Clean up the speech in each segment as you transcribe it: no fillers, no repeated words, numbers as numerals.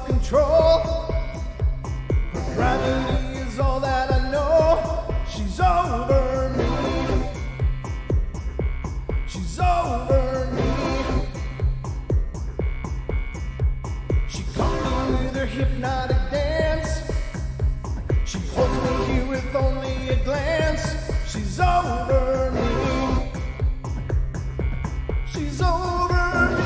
control. Gravity is all that I know. She's over me. She's over me. She caught me with her hypnotic dance. She holds me here with only a glance. She's over me. She's over me.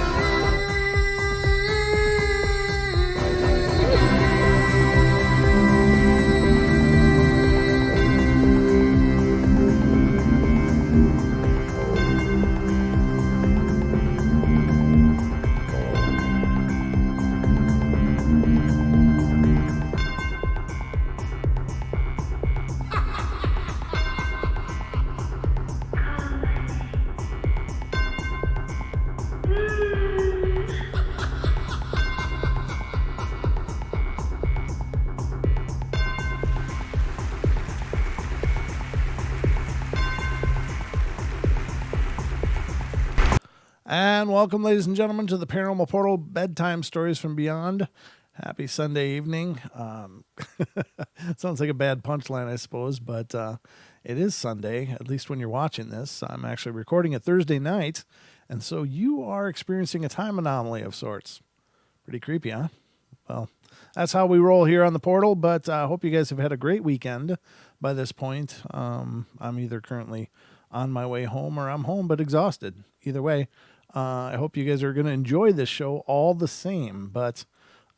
And welcome, ladies and gentlemen, to the Paranormal Portal Bedtime Stories from Beyond. Happy Sunday evening. Sounds like a bad punchline, I suppose, but it is Sunday, at least when you're watching this. I'm actually recording it Thursday night, and so you are experiencing a time anomaly of sorts. Pretty creepy, huh? Well, that's how we roll here on the Portal, but I hope you guys have had a great weekend by this point. I'm either currently on my way home or I'm home but exhausted. Either way, I hope you guys are going to enjoy this show all the same, but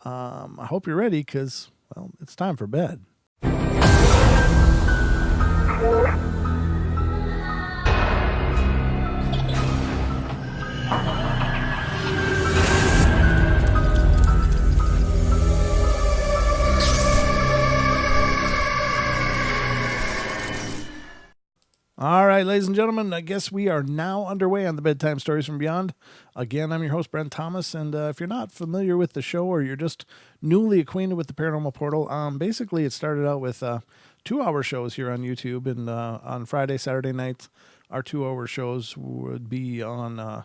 I hope you're ready because, well, it's time for bed. All right, ladies and gentlemen, I guess we are now underway on the Bedtime Stories from Beyond. Again, I'm your host, Brent Thomas, and if you're not familiar with the show or you're just newly acquainted with the Paranormal Portal, basically it started out with 2-hour shows here on YouTube, and on Friday, Saturday nights, our 2-hour shows would be on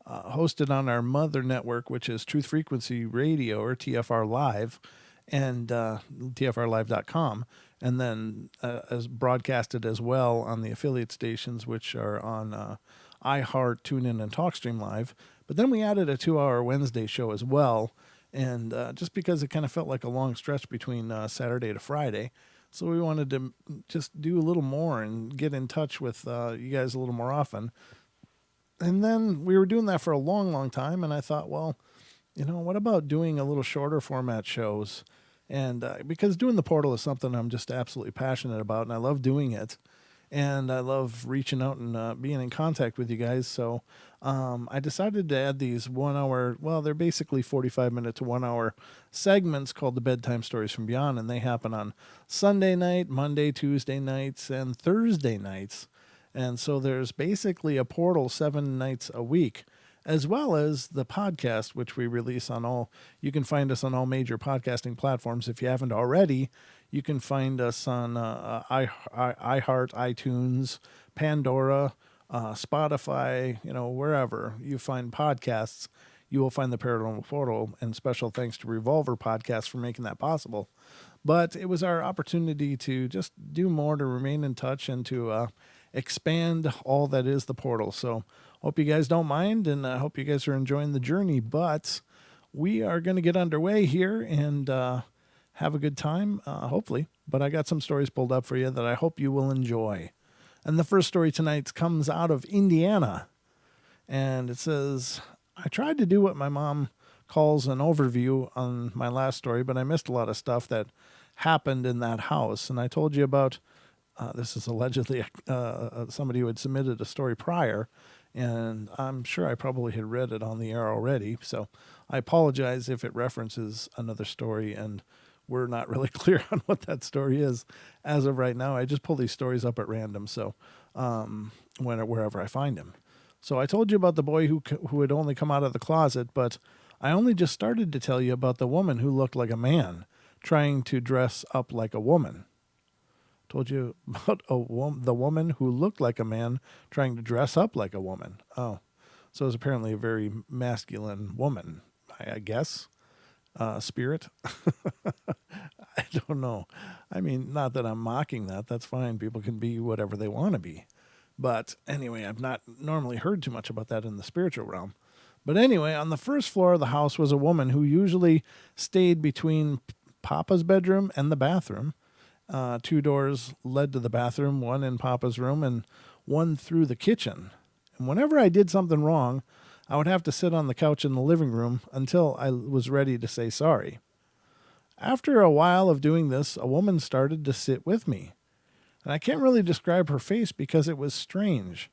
hosted on our mother network, which is Truth Frequency Radio, or TFR Live, and tfrlive.com. And then as broadcasted as well on the affiliate stations, which are on iHeart, TuneIn, and TalkStream Live. But then we added a 2-hour Wednesday show as well, and just because it kind of felt like a long stretch between Saturday to Friday, so we wanted to just do a little more and get in touch with you guys a little more often. And then we were doing that for a long, long time, and I thought, well, you know, what about doing a little shorter format shows? And because doing the Portal is something I'm just absolutely passionate about, and I love doing it, and I love reaching out and being in contact with you guys. So I decided to add these 1-hour, well, they're basically 45-minute to 1-hour segments called the Bedtime Stories from Beyond, and they happen on Sunday night, Monday, Tuesday nights, and Thursday nights. And so there's basically a Portal 7 nights a week, as well as the podcast, which we release on all. You can find us on all major podcasting platforms. If you haven't already, you can find us on iHeart, iTunes, Pandora, Spotify, you know, wherever you find podcasts, you will find the Paranormal Portal, and special thanks to Revolver Podcast for making that possible. But it was our opportunity to just do more, to remain in touch, and to expand all that is the Portal. So hope you guys don't mind, and I hope you guys are enjoying the journey. But we are going to get underway here and have a good time, hopefully. But I got some stories pulled up for you that I hope you will enjoy. And the first story tonight comes out of Indiana. And it says, I tried to do what my mom calls an overview on my last story, but I missed a lot of stuff that happened in that house. And I told you about, this is allegedly somebody who had submitted a story prior, and I'm sure I probably had read it on the air already. So I apologize if it references another story and we're not really clear on what that story is as of right now. I just pull these stories up at random, so wherever I find them. So I told you about the boy who had only come out of the closet, but I only just started to tell you about the woman who looked like a man trying to dress up like a woman. Told you about the woman who looked like a man trying to dress up like a woman. Oh, so it was apparently a very masculine woman, I guess. spirit. I don't know. I mean, not that I'm mocking that. That's fine. People can be whatever they want to be. But anyway, I've not normally heard too much about that in the spiritual realm. But anyway, on the first floor of the house was a woman who usually stayed between Papa's bedroom and the bathroom. Two doors led to the bathroom, one in Papa's room and one through the kitchen. And whenever I did something wrong, I would have to sit on the couch in the living room until I was ready to say sorry. After a while of doing this, a woman started to sit with me. And I can't really describe her face because it was strange.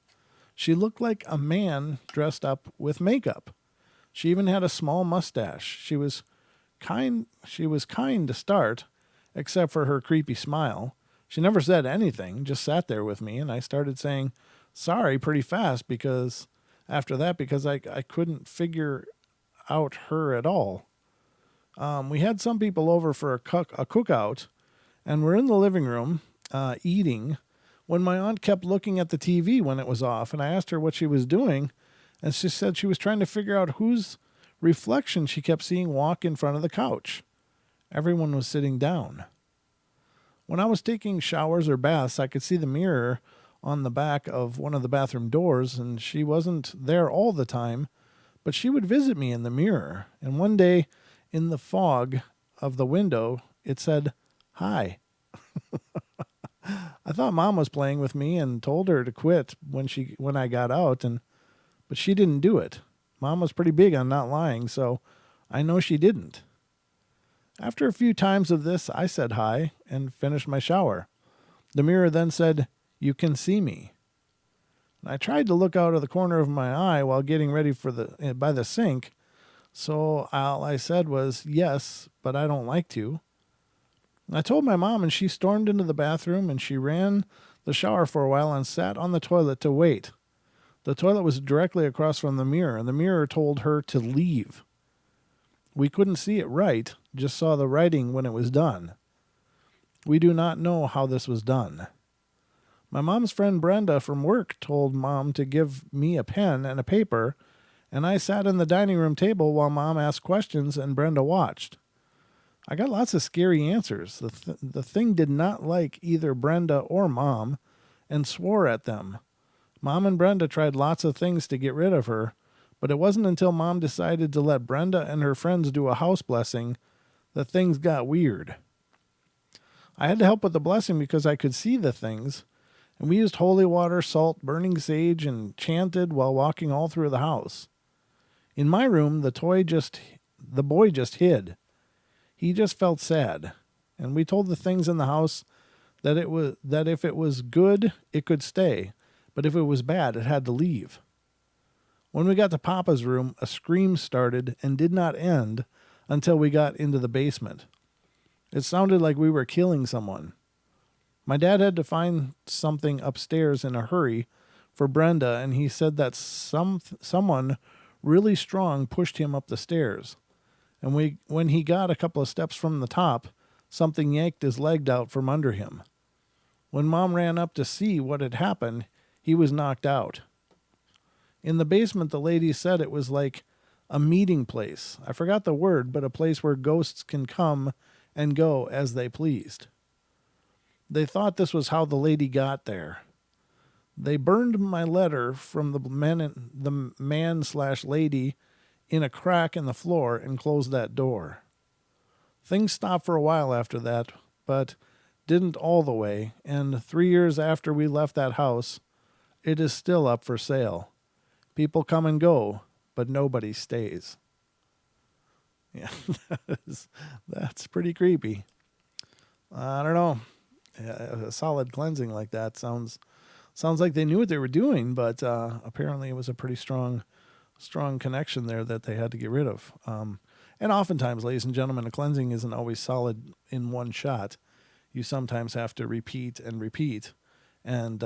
She looked like a man dressed up with makeup. She even had a small mustache. She was kind to start, except for her creepy smile. She never said anything, just sat there with me, and I started saying sorry pretty fast because I couldn't figure out her at all. We had some people over for a cookout, and we're in the living room eating when my aunt kept looking at the TV when it was off, and I asked her what she was doing, and she said she was trying to figure out whose reflection she kept seeing walk in front of the couch. Everyone was sitting down. When I was taking showers or baths, I could see the mirror on the back of one of the bathroom doors, and she wasn't there all the time, but she would visit me in the mirror. And one day, in the fog of the window, it said, "Hi." I thought Mom was playing with me and told her to quit when I got out, but she didn't do it. Mom was pretty big on not lying, so I know she didn't. After a few times of this, I said hi and finished my shower. The mirror then said, "You can see me." I tried to look out of the corner of my eye while getting ready by the sink, so all I said was, "Yes, but I don't like to." I told my mom, and she stormed into the bathroom, and she ran the shower for a while and sat on the toilet to wait. The toilet was directly across from the mirror, and the mirror told her to leave. We couldn't see it right, just saw the writing when it was done. We do not know how this was done. My mom's friend Brenda from work told Mom to give me a pen and a paper, and I sat in the dining room table while Mom asked questions and Brenda watched. I got lots of scary answers. The thing did not like either Brenda or Mom and swore at them. Mom and Brenda tried lots of things to get rid of her, but it wasn't until Mom decided to let Brenda and her friends do a house blessing that things got weird. I had to help with the blessing because I could see the things, and we used holy water, salt, burning sage, and chanted while walking all through the house. In my room, the boy just hid. He just felt sad, and we told the things in the house that if it was good, it could stay, but if it was bad, it had to leave. When we got to Papa's room, a scream started and did not end until we got into the basement. It sounded like we were killing someone. My dad had to find something upstairs in a hurry for Brenda, and he said that someone really strong pushed him up the stairs. And when he got a couple of steps from the top, something yanked his leg out from under him. When Mom ran up to see what had happened, he was knocked out. In the basement, the lady said it was like a meeting place. I forgot the word, but a place where ghosts can come and go as they pleased. They thought this was how the lady got there. They burned my letter from the man/lady in a crack in the floor and closed that door. Things stopped for a while after that, but didn't all the way, and 3 years after we left that house, it is still up for sale. People come and go, but nobody stays. Yeah, that's pretty creepy. I don't know. A solid cleansing like that sounds like they knew what they were doing, but apparently it was a pretty strong connection there that they had to get rid of. And oftentimes, ladies and gentlemen, a cleansing isn't always solid in one shot. You sometimes have to repeat and repeat. And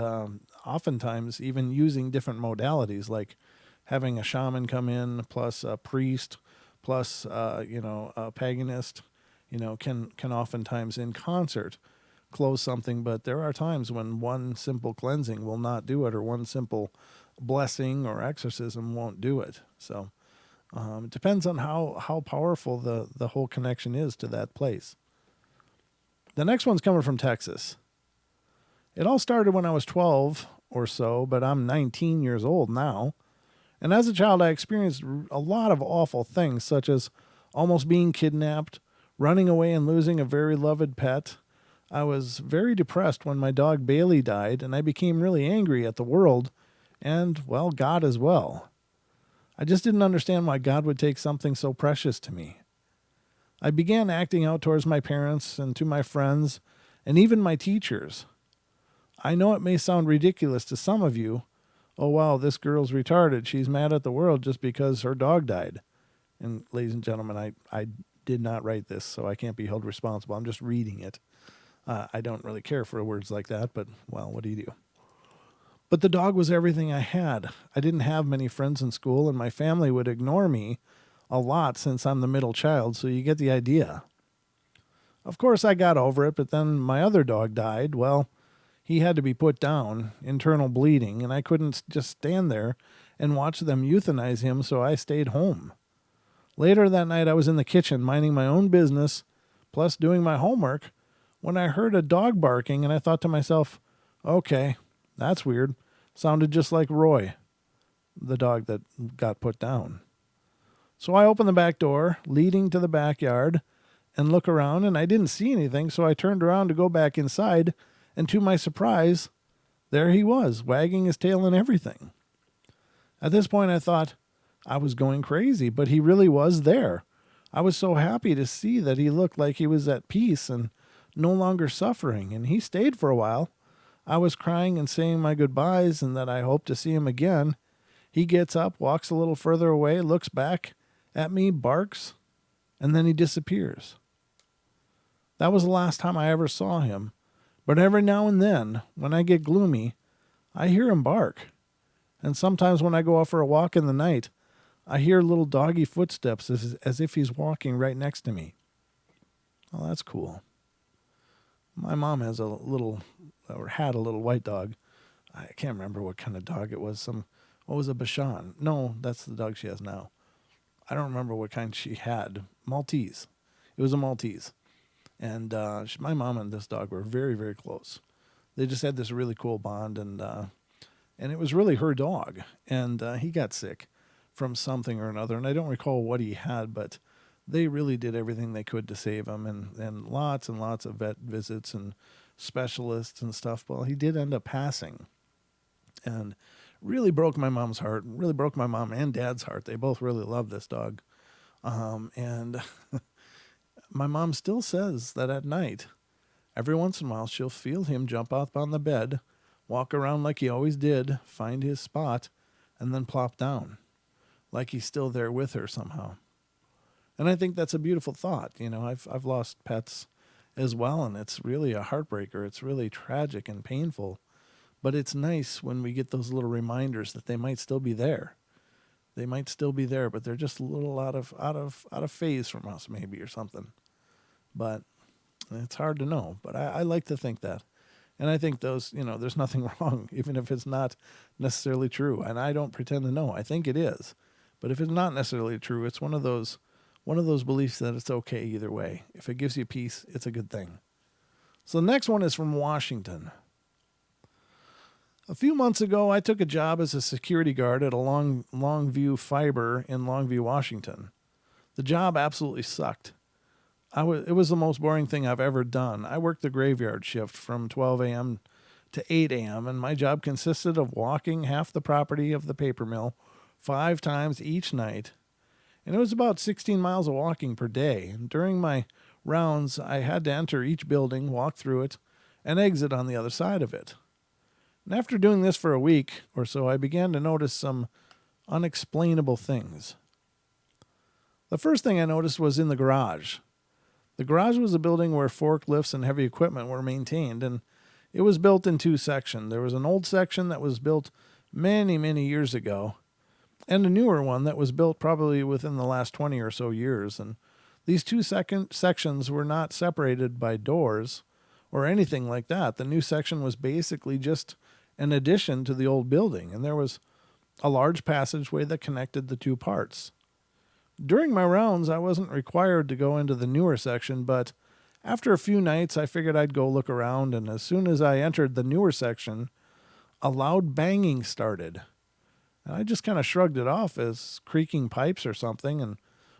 oftentimes, even using different modalities, like having a shaman come in, plus a priest, plus a paganist, can oftentimes in concert close something. But there are times when one simple cleansing will not do it, or one simple blessing or exorcism won't do it. So It depends on how powerful the whole connection is to that place. The next one's coming from Texas. It all started when I was 12 or so, but I'm 19 years old now. And as a child, I experienced a lot of awful things, such as almost being kidnapped, running away and losing a very loved pet. I was very depressed when my dog Bailey died, and I became really angry at the world and, well, God as well. I just didn't understand why God would take something so precious to me. I began acting out towards my parents and to my friends and even my teachers. I know it may sound ridiculous to some of you. Oh, wow, this girl's retarded. She's mad at the world just because her dog died. And ladies and gentlemen, I did not write this, so I can't be held responsible. I'm just reading it. I don't really care for words like that, but, well, what do you do? But the dog was everything I had. I didn't have many friends in school, and my family would ignore me a lot since I'm the middle child, so you get the idea. Of course, I got over it, but then my other dog died. Well, he had to be put down, internal bleeding, and I couldn't just stand there and watch them euthanize him, so I stayed home. Later that night, I was in the kitchen minding my own business, plus doing my homework, when I heard a dog barking, and I thought to myself, okay, that's weird. Sounded just like Roy, the dog that got put down. So I opened the back door, leading to the backyard, and look around, and I didn't see anything, so I turned around to go back inside, and to my surprise, there he was, wagging his tail and everything. At this point, I thought I was going crazy, but he really was there. I was so happy to see that he looked like he was at peace and no longer suffering, and he stayed for a while. I was crying and saying my goodbyes and that I hope to see him again. He gets up, walks a little further away, looks back at me, barks, and then he disappears. That was the last time I ever saw him. But every now and then, when I get gloomy, I hear him bark. And sometimes when I go out for a walk in the night, I hear little doggy footsteps as if he's walking right next to me. Oh, that's cool. My mom has a little, or had a little white dog. I can't remember what kind of dog it was. What was a Bichon? No, that's the dog she has now. I don't remember what kind she had. Maltese. It was a Maltese. And my mom and this dog were very, very close. They just had this really cool bond, and it was really her dog. And he got sick from something or another, and I don't recall what he had, but they really did everything they could to save him, and lots of vet visits and specialists and stuff. Well, he did end up passing, and really broke my mom's heart, really broke my mom and dad's heart. They both really loved this dog. And my mom still says that at night, every once in a while, she'll feel him jump up on the bed, walk around like he always did, find his spot, and then plop down, like he's still there with her somehow. And I think that's a beautiful thought. You know, I've lost pets as well, and it's really a heartbreaker. It's really tragic and painful. But it's nice when we get those little reminders that they might still be there. They might still be there, but they're just a little out of phase from us, maybe, or something. But it's hard to know. But I like to think that. And I think those, there's nothing wrong, even if it's not necessarily true. And I don't pretend to know. I think it is. But if it's not necessarily true, it's one of those beliefs that it's okay either way. If it gives you peace, it's a good thing. So the next one is from Washington. A few months ago, I took a job as a security guard at a Longview Fiber in Longview, Washington. The job absolutely sucked. It was the most boring thing I've ever done. I worked the graveyard shift from 12 a.m. to 8 a.m., and my job consisted of walking half the property of the paper mill 5 times each night. And it was about 16 miles of walking per day. And during my rounds, I had to enter each building, walk through it, and exit on the other side of it. And after doing this for a week or so, I began to notice some unexplainable things. The first thing I noticed was in the garage. The garage was a building where forklifts and heavy equipment were maintained, and it was built in 2 sections. There was an old section that was built many, many years ago, and a newer one that was built probably within the last 20 or so years. And these 2 sections were not separated by doors or anything like that. The new section was basically just an addition to the old building, and there was a large passageway that connected the 2 parts. During my rounds, I wasn't required to go into the newer section, but after a few nights, I figured I'd go look around, and as soon as I entered the newer section, a loud banging started. And I just kind of shrugged it off as creaking pipes or something and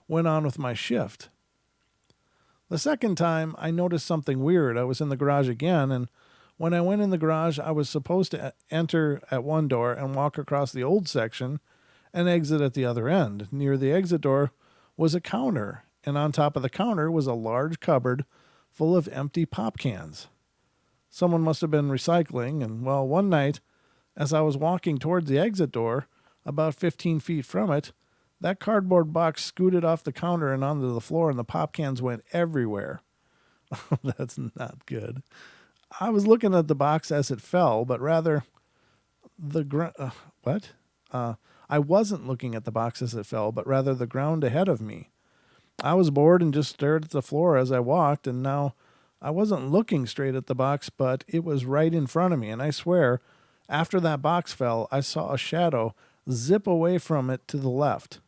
went on with my shift. The second time, I noticed something weird. I was in the garage again, and when I went in the garage, I was supposed to enter at one door and walk across the old section and exit at the other end. Near the exit door was a counter, and on top of the counter was a large cupboard full of empty pop cans. Someone must have been recycling, and well, one night, as I was walking towards the exit door, about 15 feet from it, that cardboard box scooted off the counter and onto the floor, and the pop cans went everywhere. That's not good. I was looking at the box as it fell, but rather I wasn't looking at the box as it fell, but rather the ground ahead of me. I was bored and just stared at the floor as I walked, and now I wasn't looking straight at the box, but it was right in front of me, and I swear, after that box fell, I saw a shadow zip away from it to the left.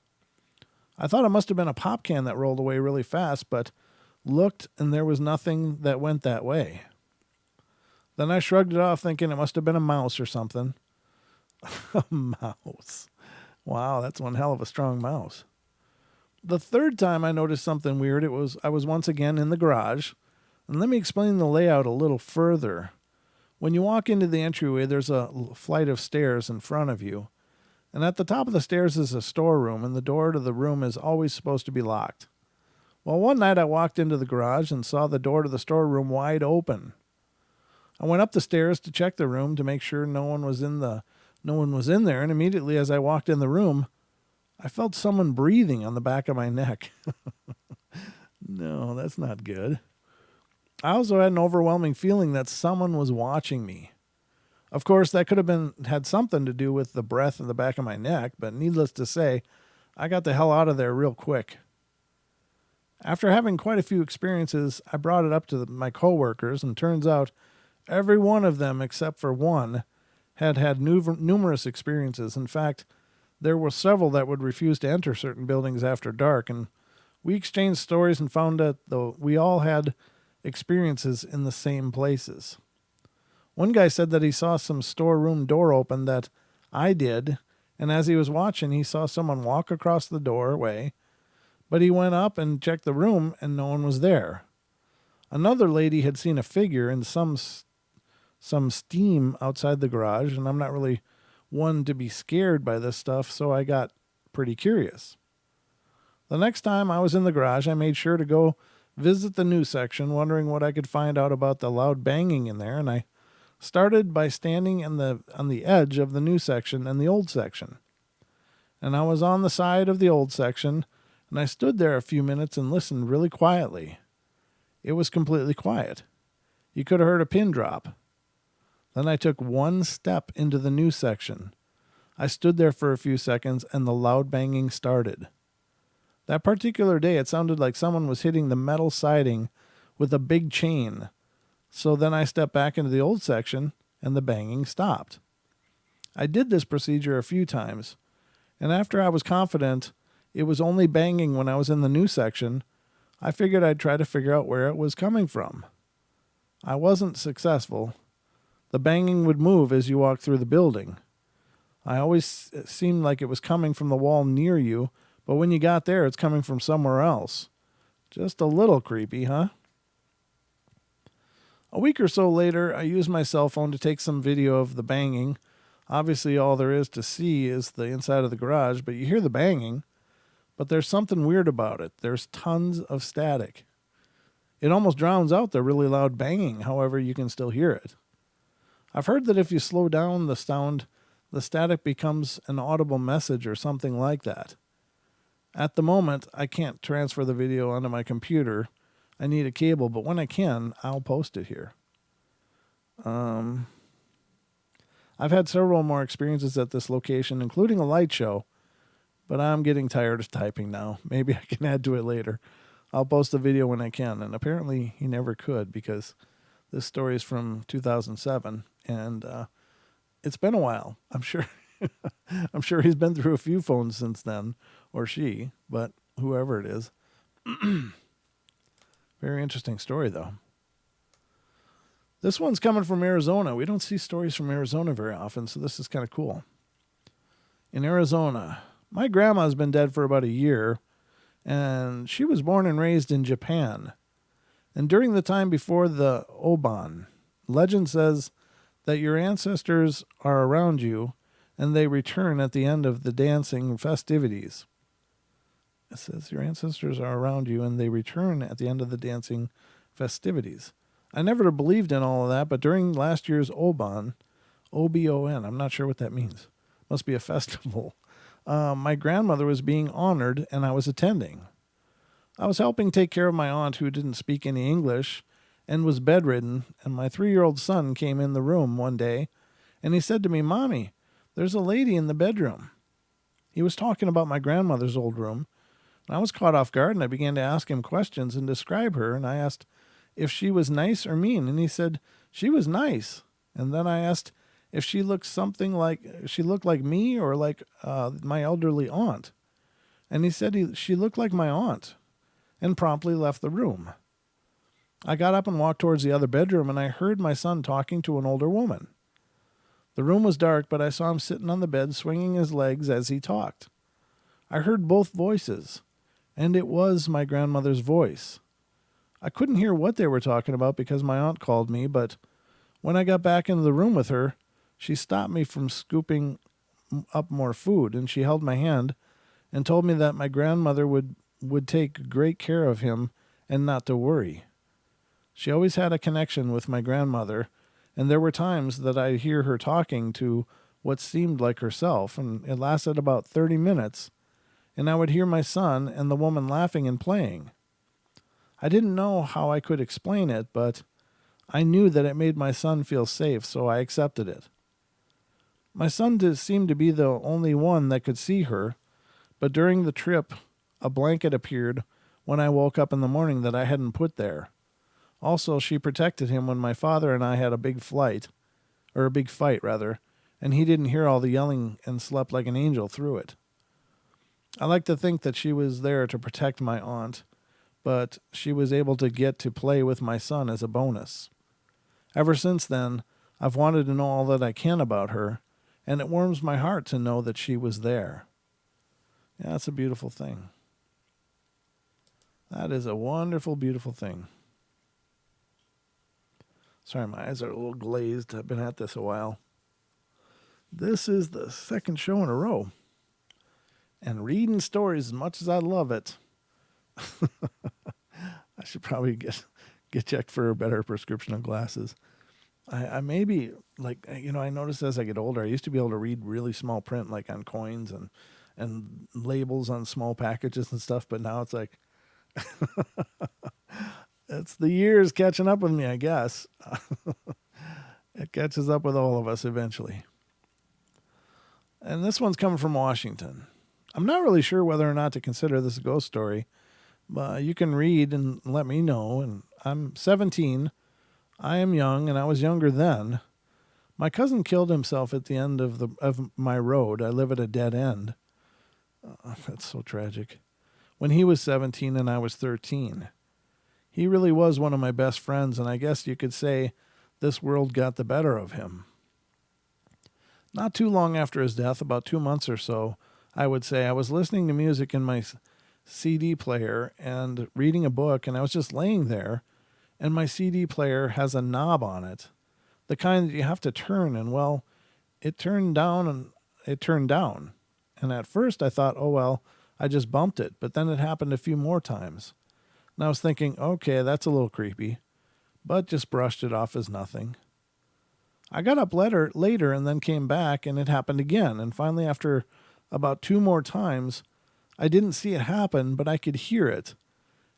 I thought it must have been a pop can that rolled away really fast, but looked and there was nothing that went that way. Then I shrugged it off, thinking it must have been a mouse or something. A mouse. Wow, that's one hell of a strong mouse. The third time I noticed something weird, I was once again in the garage. And let me explain the layout a little further. When you walk into the entryway, there's a flight of stairs in front of you. And at the top of the stairs is a storeroom, and the door to the room is always supposed to be locked. Well, one night I walked into the garage and saw the door to the storeroom wide open. I went up the stairs to check the room to make sure no one was in there, and immediately as I walked in the room, I felt someone breathing on the back of my neck. No, that's not good. I also had an overwhelming feeling that someone was watching me. Of course, that could have had something to do with the breath in the back of my neck, but needless to say, I got the hell out of there real quick. After having quite a few experiences, I brought it up to my coworkers, and turns out every one of them except for one had numerous experiences. In fact, there were several that would refuse to enter certain buildings after dark, and we exchanged stories and found that we all had experiences in the same places. One guy said that he saw some storeroom door open that I did, and as he was watching, he saw someone walk across the doorway, but he went up and checked the room and no one was there. Another lady had seen a figure in some steam outside the garage, and I'm not really one to be scared by this stuff, so I got pretty curious. The next time I was in the garage, I made sure to go visit the new section, wondering what I could find out about the loud banging in there, and I started by standing on the edge of the new section and the old section. And I was on the side of the old section, and I stood there a few minutes and listened really quietly. It was completely quiet. You could have heard a pin drop. Then I took one step into the new section. I stood there for a few seconds, and the loud banging started. That particular day, it sounded like someone was hitting the metal siding with a big chain. So then I stepped back into the old section, and the banging stopped. I did this procedure a few times, and after I was confident it was only banging when I was in the new section, I figured I'd try to figure out where it was coming from. I wasn't successful. The banging would move as you walked through the building. I always seemed like it was coming from the wall near you, but when you got there, it's coming from somewhere else. Just a little creepy, huh? A week or so later, I used my cell phone to take some video of the banging. Obviously, all there is to see is the inside of the garage, but you hear the banging. But there's something weird about it. There's tons of static. It almost drowns out the really loud banging, however, you can still hear it. I've heard that if you slow down the sound, the static becomes an audible message or something like that. At the moment, I can't transfer the video onto my computer. I need a cable, but when I can, I'll post it here. I've had several more experiences at this location, including a light show, but I'm getting tired of typing now. Maybe I can add to it later. I'll post the video when I can, and apparently he never could because this story is from 2007, and it's been a while. I'm sure I'm sure he's been through a few phones since then, or she, but whoever it is. Very interesting story, though. This one's coming from Arizona. We don't see stories from Arizona very often, so this is kind of cool. In Arizona, my grandma's been dead for about a year, and she was born and raised in Japan. And during the time before the Oban, legend says that your ancestors are around you, and they return at the end of the dancing festivities. It says your ancestors are around you, and they return at the end of the dancing festivities. I never believed in all of that, but during last year's Oban, O-B-O-N, I'm not sure what that means. Must be a festival. My grandmother was being honored, and I was attending. I was helping take care of my aunt who didn't speak any English and was bedridden, and my 3-year-old son came in the room one day, and he said to me, "Mommy, there's a lady in the bedroom." He was talking about my grandmother's old room, and I was caught off guard, and I began to ask him questions and describe her, and I asked if she was nice or mean, and he said she was nice. And then I asked if she looked like me or like my elderly aunt. And he said she looked like my aunt, and promptly left the room. I got up and walked towards the other bedroom, and I heard my son talking to an older woman. The room was dark, but I saw him sitting on the bed, swinging his legs as he talked. I heard both voices, and it was my grandmother's voice. I couldn't hear what they were talking about because my aunt called me, but when I got back into the room with her, she stopped me from scooping up more food, and she held my hand and told me that my grandmother would take great care of him and not to worry. She always had a connection with my grandmother, and there were times that I'd hear her talking to what seemed like herself, and it lasted about 30 minutes, and I would hear my son and the woman laughing and playing. I didn't know how I could explain it, but I knew that it made my son feel safe, so I accepted it. My son seemed to be the only one that could see her, but during the trip, a blanket appeared when I woke up in the morning that I hadn't put there. Also, she protected him when my father and I had a big fight, and he didn't hear all the yelling and slept like an angel through it. I like to think that she was there to protect my aunt, but she was able to get to play with my son as a bonus. Ever since then, I've wanted to know all that I can about her, and it warms my heart to know that she was there. Yeah, that's a beautiful thing. That is a wonderful, beautiful thing. Sorry, my eyes are a little glazed. I've been at this a while. This is the second show in a row. And reading stories, as much as I love it, I should probably get checked for a better prescription of glasses. I maybe, I noticed as I get older, I used to be able to read really small print, like on coins and labels on small packages and stuff, but now it's like, it's the years catching up with me, I guess. It catches up with all of us eventually. And this one's coming from Washington. I'm not really sure whether or not to consider this a ghost story, but you can read and let me know. And I'm 17. I am young, and I was younger then. My cousin killed himself at the end of my road. I live at a dead end. That's so tragic. When he was 17 and I was 13. He really was one of my best friends, and I guess you could say this world got the better of him. Not too long after his death, about 2 months or so, I would say, I was listening to music in my CD player and reading a book, and I was just laying there, and my CD player has a knob on it, the kind that you have to turn, and well, it turned down, and it turned down. And at first I thought, oh well, I just bumped it, but then it happened a few more times. And I was thinking, okay, that's a little creepy, but just brushed it off as nothing. I got up later and then came back, and it happened again. And finally, after about 2 more times, I didn't see it happen, but I could hear it.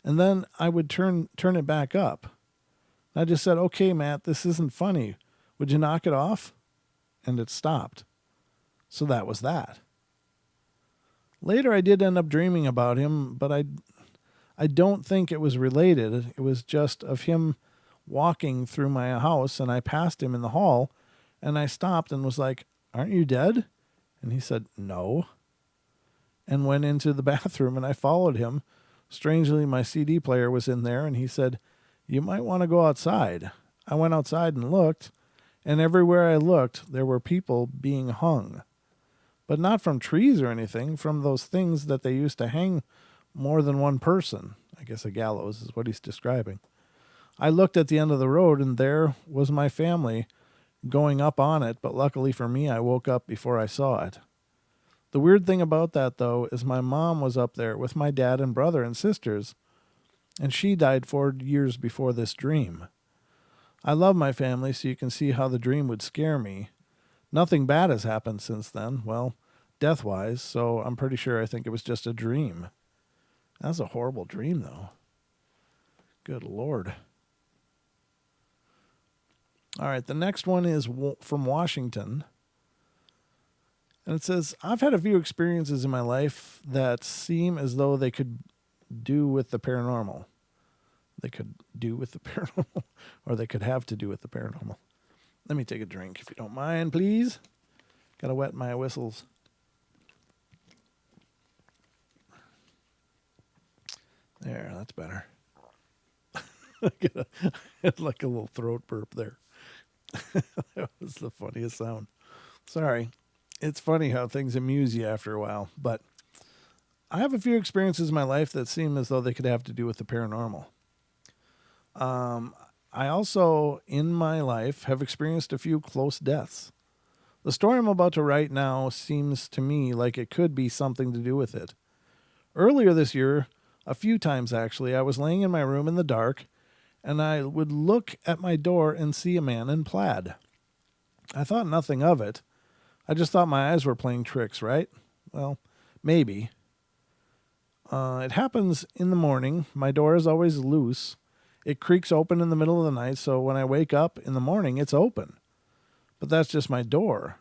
And then I would turn it back up. I just said, okay, Matt, this isn't funny. Would you knock it off? And it stopped. So that was that. Later, I did end up dreaming about him, but I don't think it was related. It was just of him walking through my house, and I passed him in the hall, and I stopped and was like, aren't you dead? And he said, no. and went into the bathroom, and I followed him. Strangely, my CD player was in there, and he said, "You might want to go outside." I went outside and looked, and everywhere I looked, there were people being hung. But not from trees or anything, from those things that they used to hang more than one person. I guess a gallows is what he's describing. I looked at the end of the road, and there was my family going up on it, but luckily for me, I woke up before I saw it. The weird thing about that, though, is my mom was up there with my dad and brother and sisters, and she died 4 years before this dream. I love my family, so you can see how the dream would scare me. Nothing bad has happened since then, well, death-wise, so I'm pretty sure I think it was just a dream. That's a horrible dream, though. Good Lord. All right, the next one is from Washington. And it says, I've had a few experiences in my life that seem as though they could do with the paranormal. They could do with the paranormal, or they could have to do with the paranormal. Let me take a drink, if you don't mind, please. Gotta wet my whistles. There, that's better. I had like a little throat burp there. That was the funniest sound. Sorry. It's funny how things amuse you after a while, but I have a few experiences in my life that seem as though they could have to do with the paranormal. I also, in my life, have experienced a few close deaths. The story I'm about to write now seems to me like it could be something to do with it. Earlier this year, a few times actually, I was laying in my room in the dark, and I would look at my door and see a man in plaid. I thought nothing of it. I just thought my eyes were playing tricks, right? Well, maybe. It happens in the morning. My door is always loose. It creaks open in the middle of the night, so when I wake up in the morning, it's open. But that's just my door.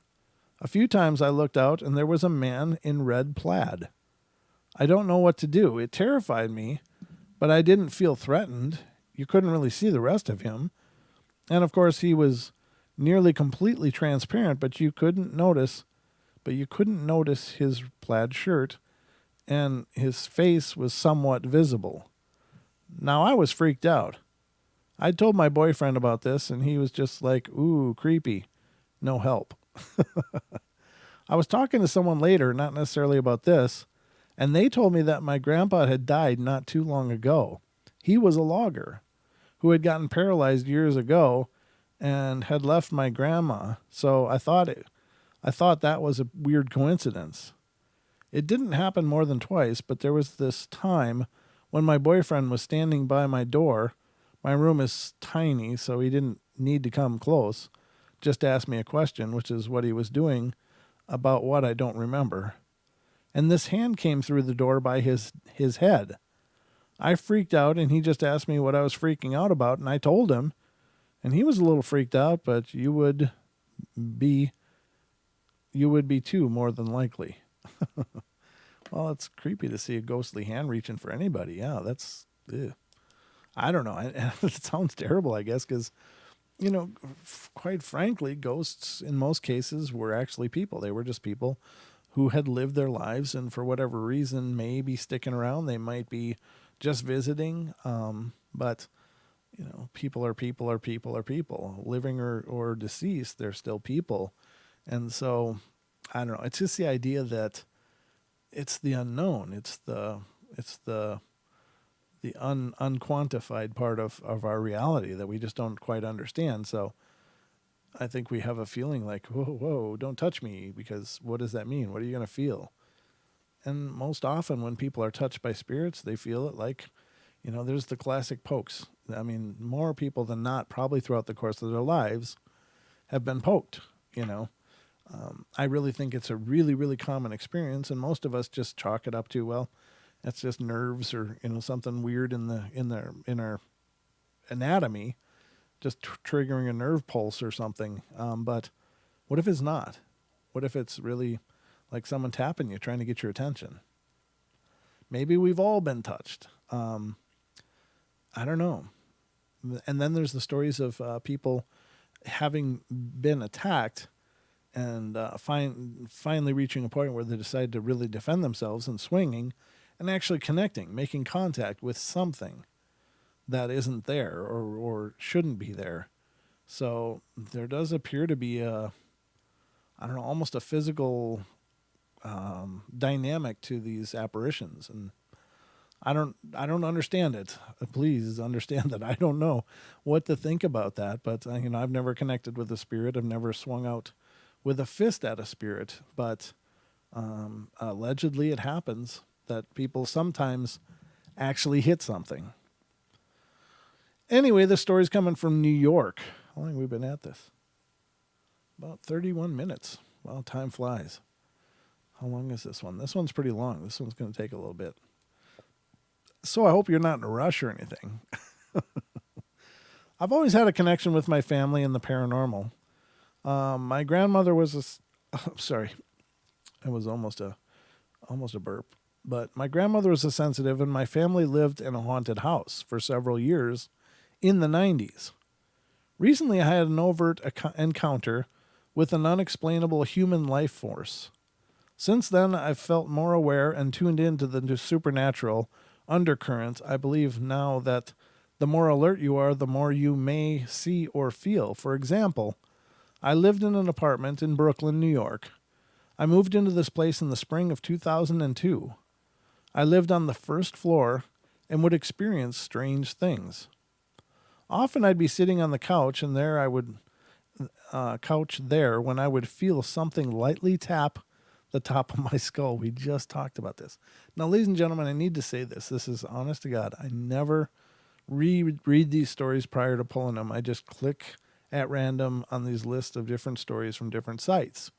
A few times I looked out, and there was a man in red plaid. I don't know what to do. It terrified me, but I didn't feel threatened. You couldn't really see the rest of him. And of course, he was nearly completely transparent, but you couldn't notice his plaid shirt, and his face was somewhat visible. Now, I was freaked out. I told my boyfriend about this, and he was just like, ooh, creepy. No help. I was talking to someone later, not necessarily about this, and they told me that my grandpa had died not too long ago. He was a logger who had gotten paralyzed years ago and had left my grandma, so I thought that was a weird coincidence. It didn't happen more than twice, but there was this time when my boyfriend was standing by my door. My room is tiny, so he didn't need to come close. Just ask me a question, which is what he was doing, about what I don't remember. And this hand came through the door by his head. I freaked out, and he just asked me what I was freaking out about, and I told him. And he was a little freaked out, but you would be too, more than likely. Well, it's creepy to see a ghostly hand reaching for anybody. Yeah, that's, ew. I don't know. It sounds terrible, I guess, because, quite frankly, ghosts in most cases were actually people. They were just people who had lived their lives and for whatever reason may be sticking around. They might be just visiting, but people are people are people are people, living or deceased. They're still people. And so, I don't know. It's just the idea that it's the unknown. It's the unquantified part of our reality that we just don't quite understand. So I think we have a feeling like, whoa, don't touch me, because what does that mean? What are you going to feel? And most often when people are touched by spirits, they feel it like, there's the classic pokes. I mean, more people than not, probably throughout the course of their lives, have been poked, I really think it's a really, really common experience, and most of us just chalk it up to, well, that's just nerves or something weird in our anatomy, just triggering a nerve pulse or something. But what if it's not? What if it's really like someone tapping you, trying to get your attention? Maybe we've all been touched. I don't know. And then there's the stories of people having been attacked and finally reaching a point where they decide to really defend themselves and swinging and actually connecting, making contact with something that isn't there or shouldn't be there. So there does appear to be I don't know, almost a physical dynamic to these apparitions, and I don't understand it. Please understand that I don't know what to think about that. But I've never connected with a spirit. I've never swung out with a fist at a spirit. But allegedly, it happens that people sometimes actually hit something. Anyway, the story's coming from New York. How long have we been at this? About 31 minutes. Well, time flies. How long is this one? This one's pretty long. This one's going to take a little bit. So I hope you're not in a rush or anything. I've always had a connection with my family and the paranormal. My grandmother was sorry, it was almost a burp. But my grandmother was a sensitive, and my family lived in a haunted house for several years in the 90s. Recently, I had an overt encounter with an unexplainable human life force. Since then, I've felt more aware and tuned into the supernatural undercurrent. I believe now that the more alert you are, the more you may see or feel. For example, I lived in an apartment in Brooklyn, New York. I moved into this place in the spring of 2002. I lived on the first floor and would experience strange things. Often I'd be sitting on the couch, and there I would when I would feel something lightly tap the top of my skull. We just talked about this. Now, ladies and gentlemen, I need to say this. This is honest to God. I never read these stories prior to pulling them. I just click at random on these lists of different stories from different sites.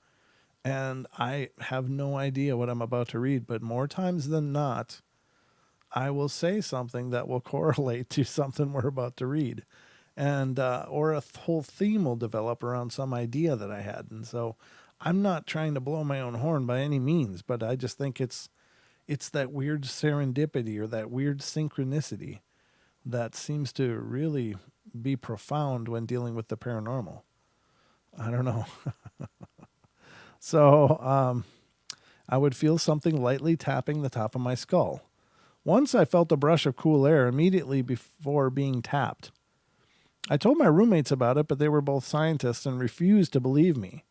And I have no idea what I'm about to read, but more times than not, I will say something that will correlate to something we're about to read. And or a whole theme will develop around some idea that I had. And so I'm not trying to blow my own horn by any means, but I just think it's that weird serendipity or that weird synchronicity that seems to really be profound when dealing with the paranormal. I don't know. So I would feel something lightly tapping the top of my skull. Once I felt a brush of cool air immediately before being tapped. I told my roommates about it, but they were both scientists and refused to believe me.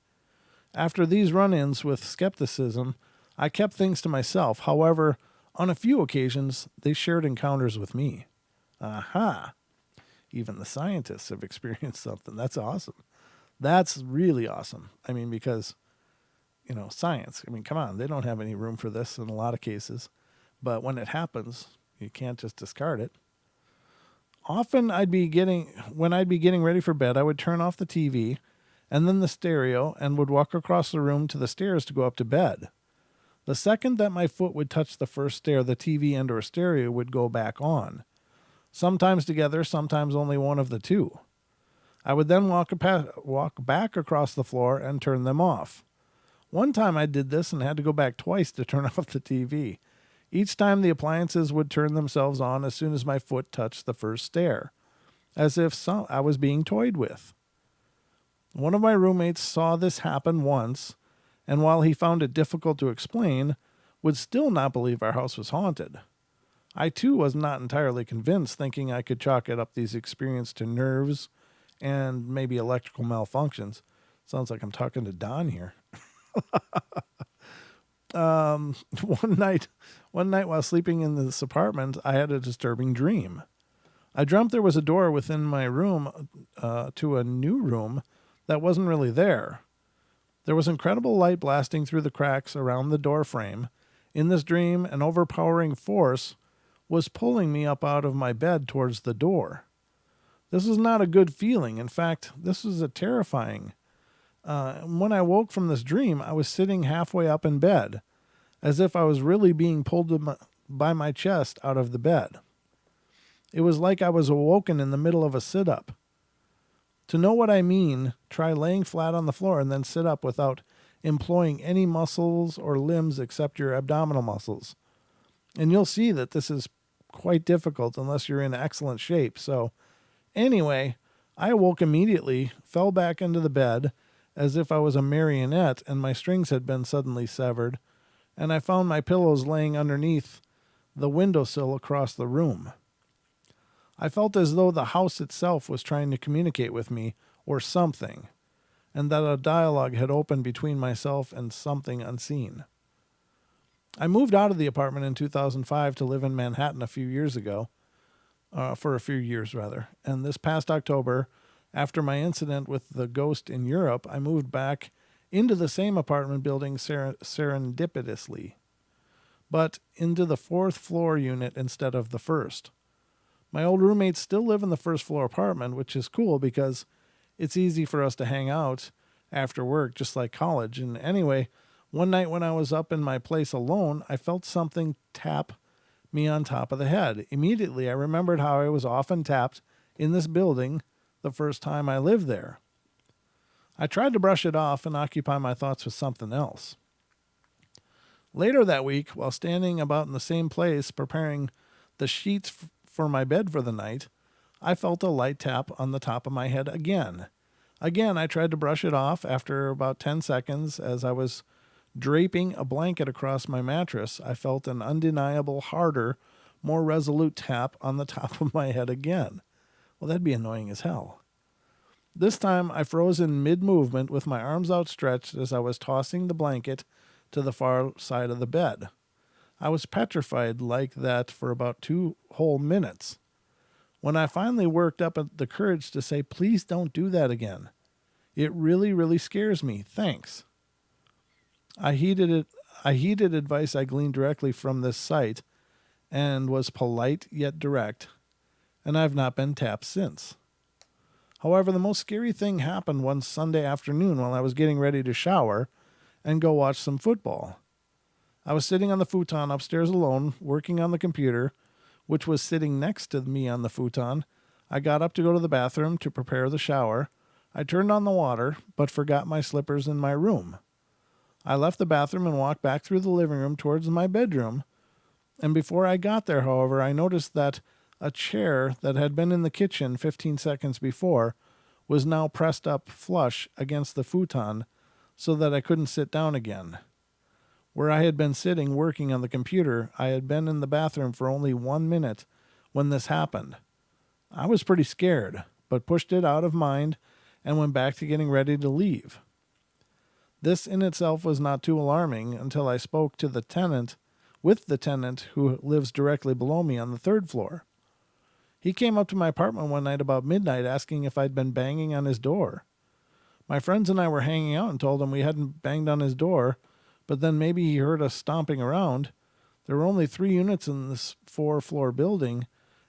After these run-ins with skepticism, I kept things to myself. However, on a few occasions, they shared encounters with me. Aha! Even the scientists have experienced something. That's awesome. That's really awesome. I mean, because, science, come on, they don't have any room for this in a lot of cases. But when it happens, you can't just discard it. Often when I'd be getting ready for bed, I would turn off the TV and then the stereo and would walk across the room to the stairs to go up to bed. The second that my foot would touch the first stair, the TV and or stereo would go back on. Sometimes together, sometimes only one of the two. I would then walk back across the floor and turn them off. One time I did this and had to go back twice to turn off the TV. Each time the appliances would turn themselves on as soon as my foot touched the first stair, as if I was being toyed with. One of my roommates saw this happen once, and while he found it difficult to explain, would still not believe our house was haunted. I too was not entirely convinced, thinking I could chalk it up these experiences to nerves and maybe electrical malfunctions. Sounds like I'm talking to Don here. One night while sleeping in this apartment, I had a disturbing dream. I dreamt there was a door within my room to a new room that wasn't really there. There was incredible light blasting through the cracks around the door frame. In this dream, an overpowering force was pulling me up out of my bed towards the door. This was not a good feeling. In fact, this was a terrifying. When I woke from this dream, I was sitting halfway up in bed, as if I was really being pulled by my chest out of the bed. It was like I was awoken in the middle of a sit-up. To know what I mean, try laying flat on the floor and then sit up without employing any muscles or limbs except your abdominal muscles. And you'll see that this is quite difficult unless you're in excellent shape. So anyway, I awoke immediately, fell back into the bed, as if I was a marionette and my strings had been suddenly severed, and I found my pillows laying underneath the windowsill across the room. I felt as though the house itself was trying to communicate with me, or something, and that a dialogue had opened between myself and something unseen. I moved out of the apartment in 2005 to live in Manhattan a few years ago, for a few years rather, and this past October, after my incident with the ghost in Europe, I moved back into the same apartment building serendipitously, but into the fourth floor unit instead of the first. My old roommates still live in the first floor apartment, which is cool because it's easy for us to hang out after work, just like college. And anyway, one night when I was up in my place alone, I felt something tap me on top of the head. Immediately, I remembered how I was often tapped in this building the first time I lived there. I tried to brush it off and occupy my thoughts with something else. Later that week, while standing about in the same place preparing the sheets for my bed for the night, I felt a light tap on the top of my head again. Again, I tried to brush it off after about 10 seconds. As I was draping a blanket across my mattress, I felt an undeniable, harder, more resolute tap on the top of my head again. Well, that'd be annoying as hell. This time, I froze in mid-movement with my arms outstretched as I was tossing the blanket to the far side of the bed. I was petrified like that for about 2 whole minutes. When I finally worked up the courage to say, "Please don't do that again. It really, really scares me. Thanks." I heeded advice I gleaned directly from this site and was polite yet direct, and I've not been tapped since. However, the most scary thing happened one Sunday afternoon while I was getting ready to shower and go watch some football. I was sitting on the futon upstairs alone, working on the computer, which was sitting next to me on the futon. I got up to go to the bathroom to prepare the shower. I turned on the water, but forgot my slippers in my room. I left the bathroom and walked back through the living room towards my bedroom, and before I got there, however, I noticed that a chair that had been in the kitchen 15 seconds before was now pressed up flush against the futon so that I couldn't sit down again. Where I had been sitting working on the computer, I had been in the bathroom for only 1 minute when this happened. I was pretty scared, but pushed it out of mind and went back to getting ready to leave. This in itself was not too alarming until I spoke to the tenant who lives directly below me on the 3rd floor. He came up to my apartment one night about midnight asking if I'd been banging on his door. My friends and I were hanging out and told him we hadn't banged on his door, but then maybe he heard us stomping around. There were only 3 units in this 4-floor building,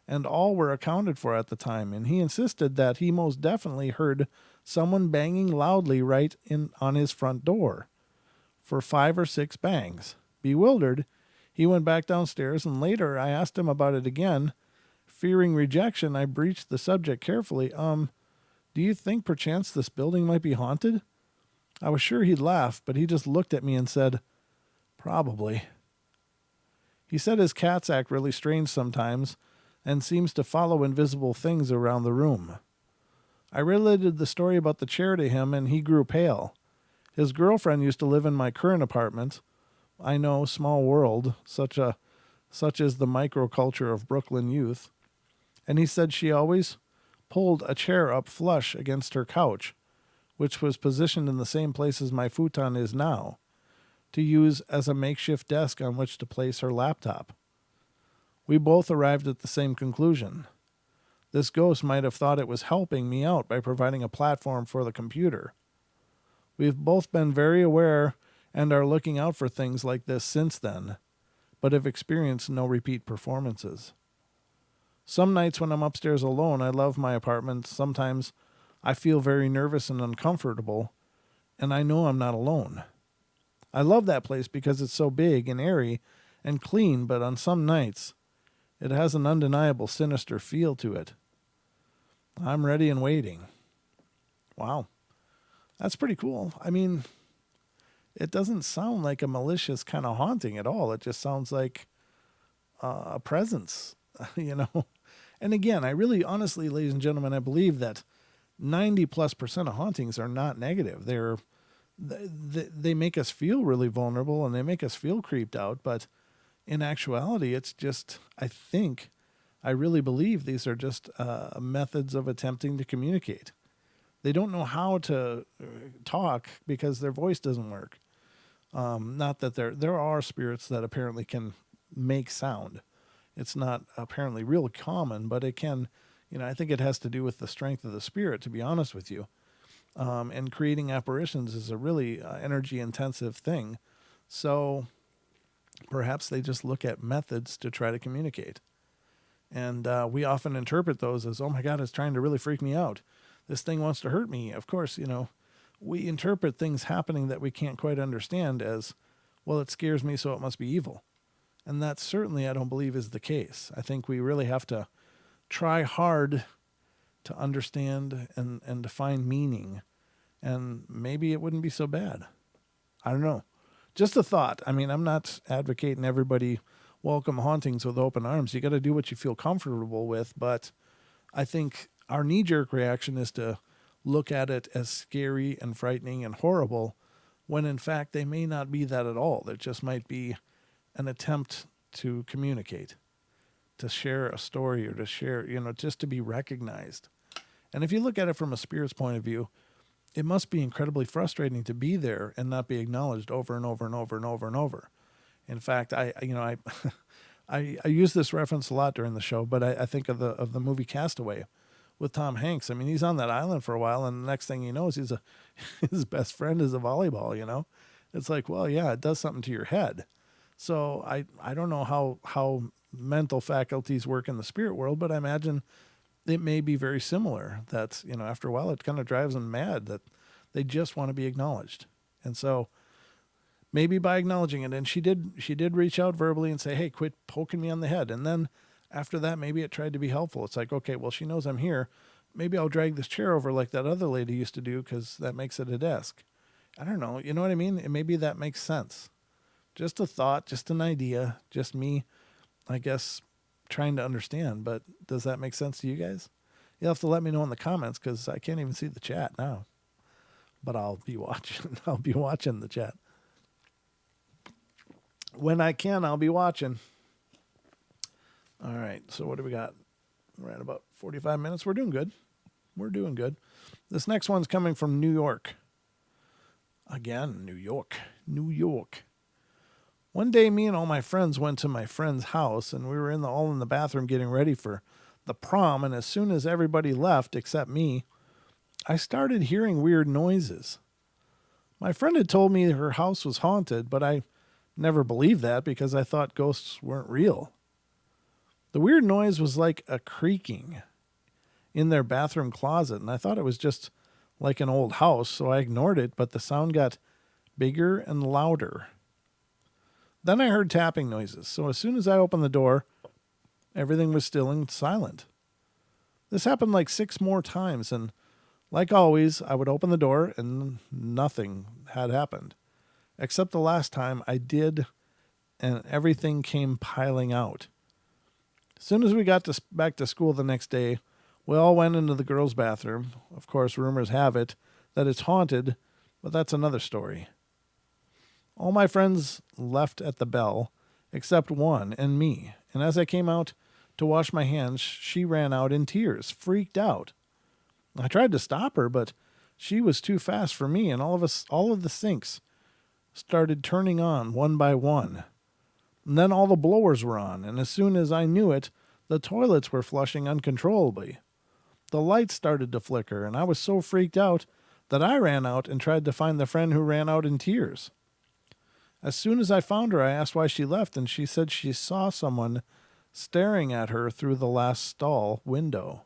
and all were accounted for at the time, and he insisted that he most definitely heard someone banging loudly right in on his front door for 5 or 6 bangs. Bewildered, he went back downstairs, and later I asked him about it again. Fearing rejection, I breached the subject carefully. Do you think perchance this building might be haunted? I was sure he'd laugh, but he just looked at me and said, "Probably." He said his cats act really strange sometimes and seems to follow invisible things around the room. I related the story about the chair to him, and he grew pale. His girlfriend used to live in my current apartment. I know, small world, such is the microculture of Brooklyn youth. And he said she always pulled a chair up flush against her couch, which was positioned in the same place as my futon is now, to use as a makeshift desk on which to place her laptop. We both arrived at the same conclusion. This ghost might have thought it was helping me out by providing a platform for the computer. We've both been very aware and are looking out for things like this since then, but have experienced no repeat performances. Some nights when I'm upstairs alone, I love my apartment. Sometimes I feel very nervous and uncomfortable, and I know I'm not alone. I love that place because it's so big and airy and clean, but on some nights, it has an undeniable sinister feel to it. I'm ready and waiting. Wow. That's pretty cool. I mean, it doesn't sound like a malicious kind of haunting at all. It just sounds like a presence, you know. And again, I really honestly, ladies and gentlemen, I believe that 90+% of hauntings are not negative. They make us feel really vulnerable and they make us feel creeped out. But in actuality, it's just, I really believe these are just methods of attempting to communicate. They don't know how to talk because their voice doesn't work. Not that there are spirits that apparently can make sound. It's not apparently real common, but it can, I think it has to do with the strength of the spirit, to be honest with you. And creating apparitions is a really energy intensive thing. So perhaps they just look at methods to try to communicate. And we often interpret those as, oh my God, it's trying to really freak me out. This thing wants to hurt me. Of course, we interpret things happening that we can't quite understand as, well, it scares me, so it must be evil. And that certainly, I don't believe, is the case. I think we really have to try hard to understand and to find meaning. And maybe it wouldn't be so bad. I don't know. Just a thought. I mean, I'm not advocating everybody welcome hauntings with open arms. You got to do what you feel comfortable with. But I think our knee-jerk reaction is to look at it as scary and frightening and horrible, when in fact they may not be that at all. There just might be an attempt to communicate, to share a story, or to share, just to be recognized. And if you look at it from a spirit's point of view, it must be incredibly frustrating to be there and not be acknowledged over and over and over and over and over. In fact, I use this reference a lot during the show, but I think of the movie Castaway with Tom Hanks. I mean, he's on that island for a while, and the next thing he knows, his best friend is a volleyball. It's like, well, yeah, it does something to your head. So I don't know how mental faculties work in the spirit world, but I imagine it may be very similar. That, after a while, it kind of drives them mad that they just want to be acknowledged. And so maybe by acknowledging it, and she did reach out verbally and say, hey, quit poking me on the head. And then after that, maybe it tried to be helpful. It's like, okay, well, she knows I'm here. Maybe I'll drag this chair over like that other lady used to do, because that makes it a desk. I don't know. You know what I mean? And maybe that makes sense. Just a thought, just an idea, just me, I guess, trying to understand. But does that make sense to you guys? You'll have to let me know in the comments, because I can't even see the chat now. But I'll be watching. I'll be watching the chat. When I can, I'll be watching. All right, so what do we got? We're at about 45 minutes. We're doing good. We're doing good. This next one's coming from New York. Again, New York. New York. One day, me and all my friends went to my friend's house, and we were all in the bathroom getting ready for the prom, and as soon as everybody left except me, I started hearing weird noises. My friend had told me her house was haunted, but I never believed that because I thought ghosts weren't real. The weird noise was like a creaking in their bathroom closet, and I thought it was just like an old house, so I ignored it, but the sound got bigger and louder. Then I heard tapping noises, so as soon as I opened the door, everything was still and silent. This happened like 6 more times, and like always, I would open the door and nothing had happened. Except the last time I did, and everything came piling out. As soon as we got back to school the next day, we all went into the girls' bathroom. Of course, rumors have it that it's haunted, but that's another story. All my friends left at the bell, except one and me. And as I came out to wash my hands, she ran out in tears, freaked out. I tried to stop her, but she was too fast for me, and all of the sinks started turning on one by one. And then all the blowers were on, and as soon as I knew it, the toilets were flushing uncontrollably. The lights started to flicker, and I was so freaked out that I ran out and tried to find the friend who ran out in tears. As soon as I found her, I asked why she left, and she said she saw someone staring at her through the last stall window.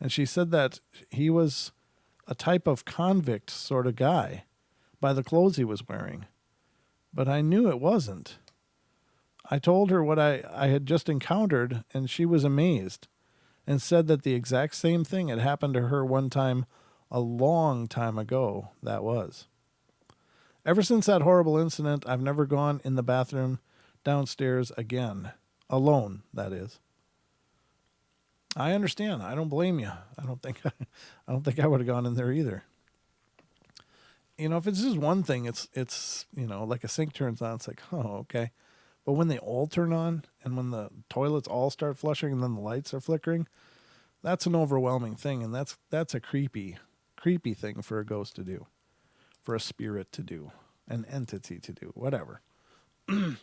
And she said that he was a type of convict sort of guy by the clothes he was wearing. But I knew it wasn't. I told her what I had just encountered, and she was amazed and said that the exact same thing had happened to her one time a long time ago, that was. Ever since that horrible incident, I've never gone in the bathroom downstairs again. Alone, that is. I understand. I don't blame you. I don't think I would have gone in there either. If it's just one thing, it's like a sink turns on, it's like, oh, okay. But when they all turn on and when the toilets all start flushing and then the lights are flickering, that's an overwhelming thing, and that's a creepy thing for a ghost to do, for a spirit to do, an entity to do, whatever.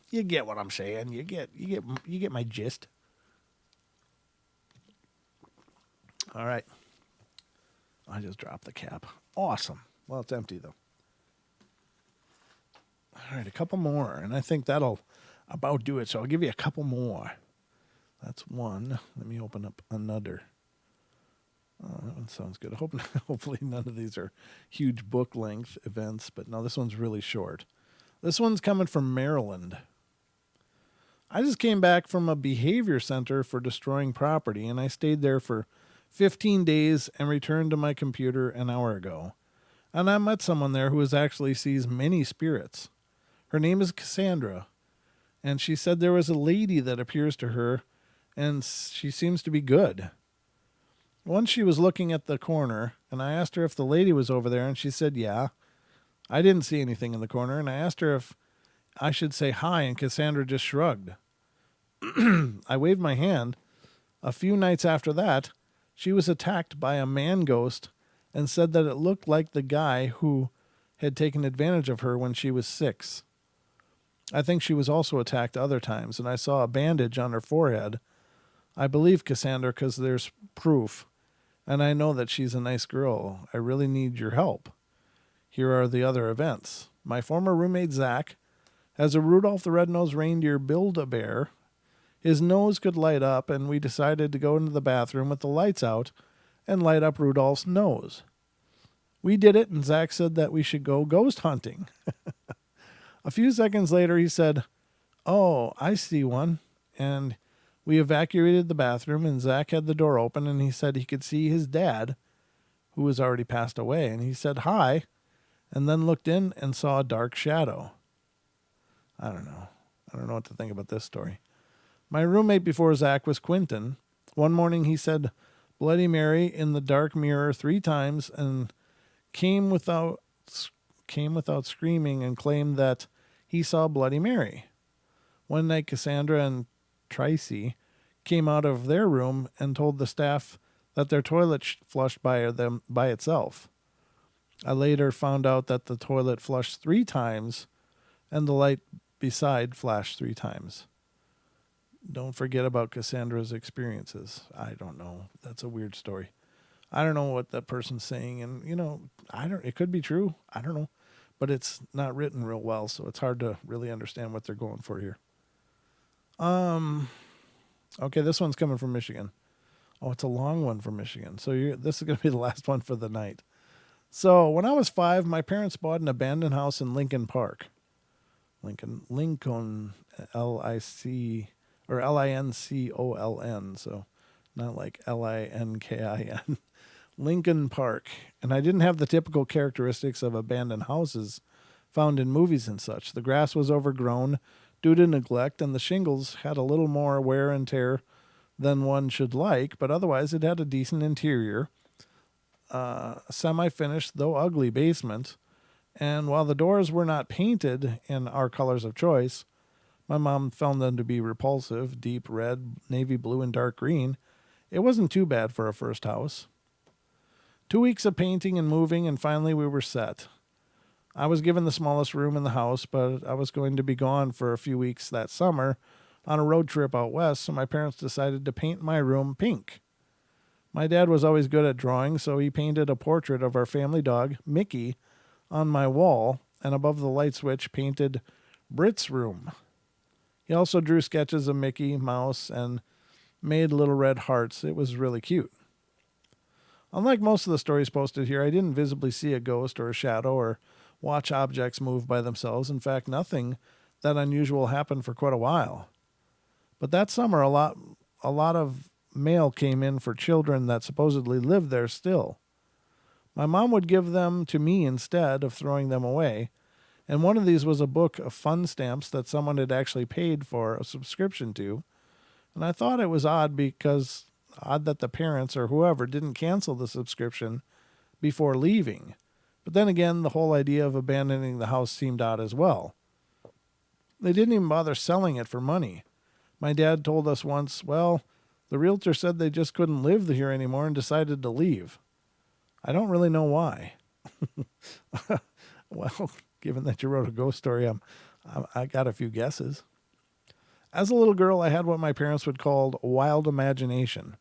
You get what I'm saying. You get my gist. All right. I just dropped the cap. Awesome. Well, it's empty though. All right, a couple more, and I think that'll about do it. So I'll give you a couple more. That's one. Let me open up another. Oh, that one sounds good. Hopefully none of these are huge book length events, but no, this one's really short. This one's coming from Maryland. I just came back from a behavior center for destroying property, and I stayed there for 15 days and returned to my computer an hour ago. And I met someone there who actually sees many spirits. Her name is Cassandra, and she said there was a lady that appears to her, and she seems to be good. Once she was looking at the corner, and I asked her if the lady was over there, and she said, yeah. I didn't see anything in the corner, and I asked her if I should say hi, and Cassandra just shrugged. I waved my hand. A few nights after that, she was attacked by a man ghost and said that it looked like the guy who had taken advantage of her when she was 6. I think she was also attacked other times, and I saw a bandage on her forehead. I believe Cassandra because there's proof, and I know that she's a nice girl. I really need your help. Here are the other events. My former roommate, Zach, has a Rudolph the Red-Nosed Reindeer Build-A-Bear. His nose could light up, and we decided to go into the bathroom with the lights out and light up Rudolph's nose. We did it, and Zach said that we should go ghost hunting. A few seconds later, he said, oh, I see one. And we evacuated the bathroom, and Zach had the door open, and he said he could see his dad, who was already passed away. And he said, hi, and then looked in and saw a dark shadow. I don't know. I don't know what to think about this story. My roommate before Zach was Quentin. One morning he said Bloody Mary in the dark mirror 3 times and came without screaming and claimed that he saw Bloody Mary. One night Cassandra and Tracy came out of their room and told the staff that their toilet flushed by itself. I later found out that the toilet flushed 3 times and the light beside flashed 3 times. Don't forget about Cassandra's experiences. I don't know. That's a weird story. I don't know what that person's saying, and it could be true. I don't know. But it's not written real well, so it's hard to really understand what they're going for here. Okay, this one's coming from Michigan. Oh, it's a long one from Michigan. So this is going to be the last one for the night. So when I was 5, my parents bought an abandoned house in Lincoln Park. Lincoln, L-I-C, or Lincoln, so not like Linkin. Lincoln Park. And I didn't have the typical characteristics of abandoned houses found in movies and such. The grass was overgrown due to neglect, and the shingles had a little more wear and tear than one should like, but otherwise it had a decent interior, semi-finished, though ugly basement. And while the doors were not painted in our colors of choice, my mom found them to be repulsive, deep red, navy blue, and dark green. It wasn't too bad for a first house. 2 weeks of painting and moving, and finally we were set. I was given the smallest room in the house, but I was going to be gone for a few weeks that summer on a road trip out west, so my parents decided to paint my room pink. My dad was always good at drawing, so he painted a portrait of our family dog, Mickey, on my wall, and above the light switch painted Brit's room. He also drew sketches of Mickey Mouse and made little red hearts. It was really cute. Unlike most of the stories posted here, I didn't visibly see a ghost or a shadow or watch objects move by themselves. In fact, nothing that unusual happened for quite a while. But that summer, a lot of mail came in for children that supposedly lived there still. My mom would give them to me instead of throwing them away, and one of these was a book of fun stamps that someone had actually paid for a subscription to, and I thought it was odd because Odd that the parents or whoever didn't cancel the subscription before leaving. But then again, the whole idea of abandoning the house seemed odd as well. They didn't even bother selling it for money. My dad told us once, well, the realtor said they just couldn't live here anymore and decided to leave. I don't really know why. Well, given that you wrote a ghost story, I got a few guesses. As a little girl, I had what my parents would call a wild imagination.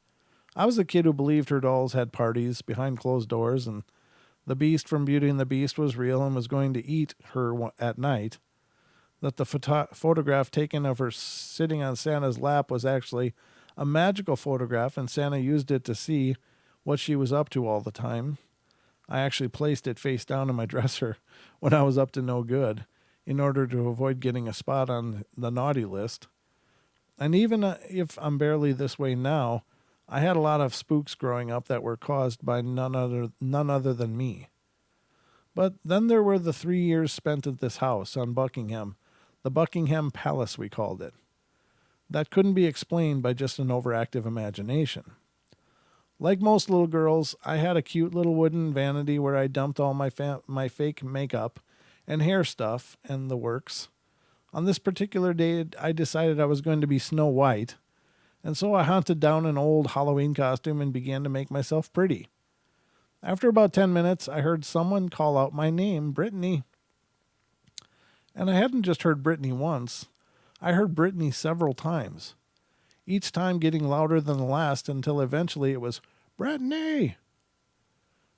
I was a kid who believed her dolls had parties behind closed doors, and the beast from Beauty and the Beast was real and was going to eat her at night. That the photograph taken of her sitting on Santa's lap was actually a magical photograph, and Santa used it to see what she was up to all the time. I actually placed it face down in my dresser when I was up to no good in order to avoid getting a spot on the naughty list. And even if I'm barely this way now, I had a lot of spooks growing up that were caused by none other than me. But then there were the 3 years spent at this house on Buckingham, the Buckingham Palace we called it. That couldn't be explained by just an overactive imagination. Like most little girls, I had a cute little wooden vanity where I dumped all my fake makeup and hair stuff and the works. On this particular day, I decided I was going to be Snow White, and so I hunted down an old Halloween costume and began to make myself pretty. After about 10 minutes, I heard someone call out my name, Brittany. And I hadn't just heard Brittany once. I heard Brittany several times, each time getting louder than the last until eventually it was, Brittany!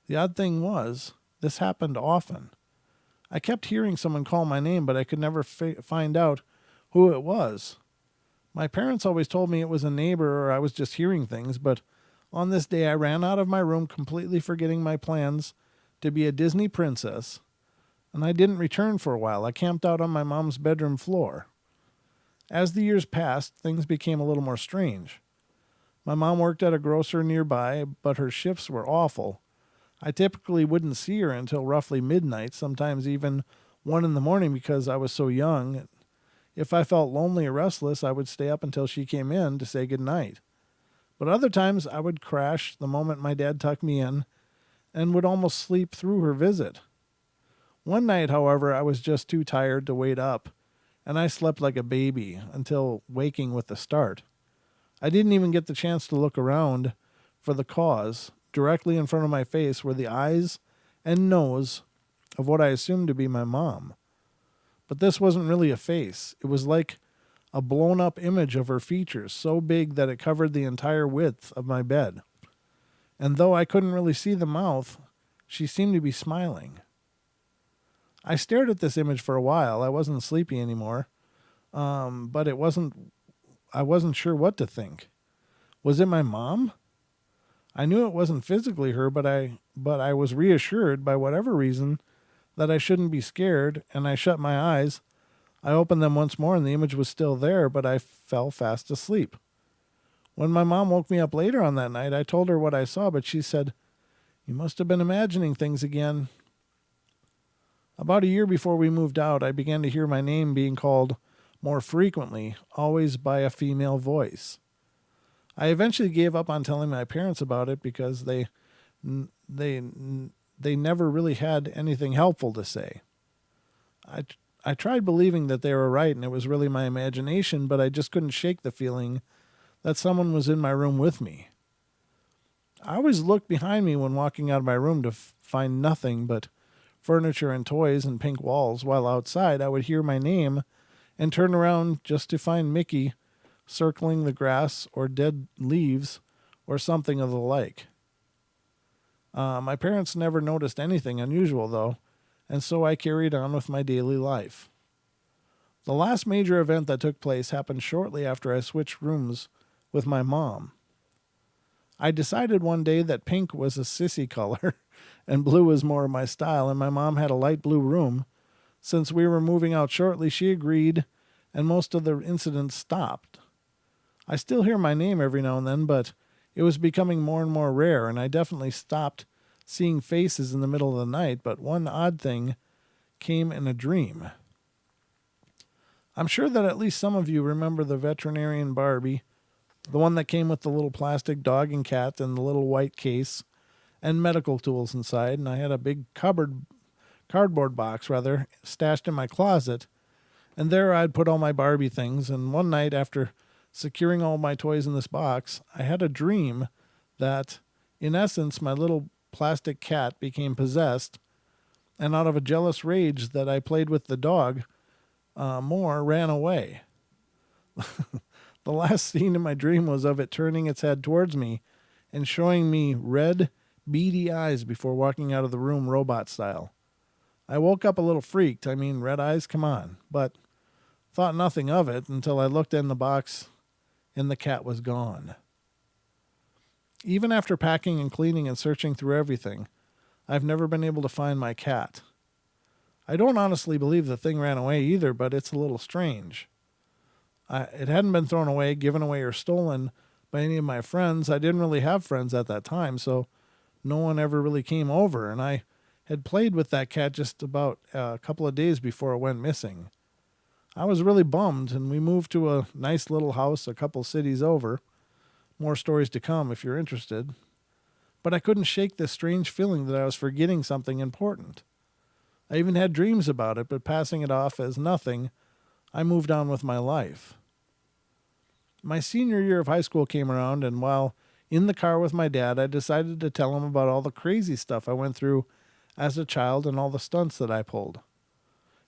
The odd thing was, this happened often. I kept hearing someone call my name, but I could never find out who it was. My parents always told me it was a neighbor or I was just hearing things, but on this day I ran out of my room completely forgetting my plans to be a Disney princess, and I didn't return for a while. I camped out on my mom's bedroom floor. As the years passed, things became a little more strange. My mom worked at a grocer nearby, but her shifts were awful. I typically wouldn't see her until roughly midnight, sometimes even 1 in the morning because I was so young. If I felt lonely or restless, I would stay up until she came in to say goodnight. But other times I would crash the moment my dad tucked me in and would almost sleep through her visit. One night, however, I was just too tired to wait up, and I slept like a baby until waking with the start. I didn't even get the chance to look around for the cause. Directly in front of my face were the eyes and nose of what I assumed to be my mom. But this wasn't really a face. It was like a blown-up image of her features, so big that it covered the entire width of my bed. And though I couldn't really see the mouth, she seemed to be smiling. I stared at this image for a while. I wasn't sleepy anymore, but I wasn't sure what to think. Was it my mom? I knew it wasn't physically her, but I was reassured by whatever reason that I shouldn't be scared, and I shut my eyes. I opened them once more, and the image was still there, but I fell fast asleep. When my mom woke me up later on that night, I told her what I saw, but she said, "You must have been imagining things again." About a year before we moved out, I began to hear my name being called more frequently, always by a female voice. I eventually gave up on telling my parents about it because they never really had anything helpful to say. I tried believing that they were right and it was really my imagination, but I just couldn't shake the feeling that someone was in my room with me. I always looked behind me when walking out of my room to find nothing but furniture and toys and pink walls, while outside I would hear my name and turn around just to find Mickey circling the grass or dead leaves or something of the like. My parents never noticed anything unusual, though, and so I carried on with my daily life. The last major event that took place happened shortly after I switched rooms with my mom. I decided one day that pink was a sissy color and blue was more my style, and my mom had a light blue room. Since we were moving out shortly, she agreed, and most of the incidents stopped. I still hear my name every now and then, but it was becoming more and more rare, and I definitely stopped seeing faces in the middle of the night, but one odd thing came in a dream. I'm sure that at least some of you remember the veterinarian Barbie, The one that came with the little plastic dog and cat and the little white case and medical tools inside. And I had a big cardboard box rather, stashed in my closet. And there I'd put all my Barbie things. And one night after securing all my toys in this box, I had a dream that, in essence, my little plastic cat became possessed. And out of a jealous rage that I played with the dog more, ran away. The last scene in my dream was of it turning its head towards me and showing me red, beady eyes before walking out of the room robot style. I woke up a little freaked. I mean, red eyes, come on. But thought nothing of it until I looked in the box and the cat was gone. Even after packing and cleaning and searching through everything, I've never been able to find my cat. I don't honestly believe the thing ran away either, but it's a little strange. It hadn't been thrown away, given away, or stolen by any of my friends. I didn't really have friends at that time, so no one ever really came over, and I had played with that cat just about a couple of days before it went missing. I was really bummed, and we moved to a nice little house a couple cities over. More stories to come if you're interested. But I couldn't shake this strange feeling that I was forgetting something important. I even had dreams about it, but passing it off as nothing, I moved on with my life. My senior year of high school came around, and while in the car with my dad, I decided to tell him about all the crazy stuff I went through as a child and all the stunts that I pulled.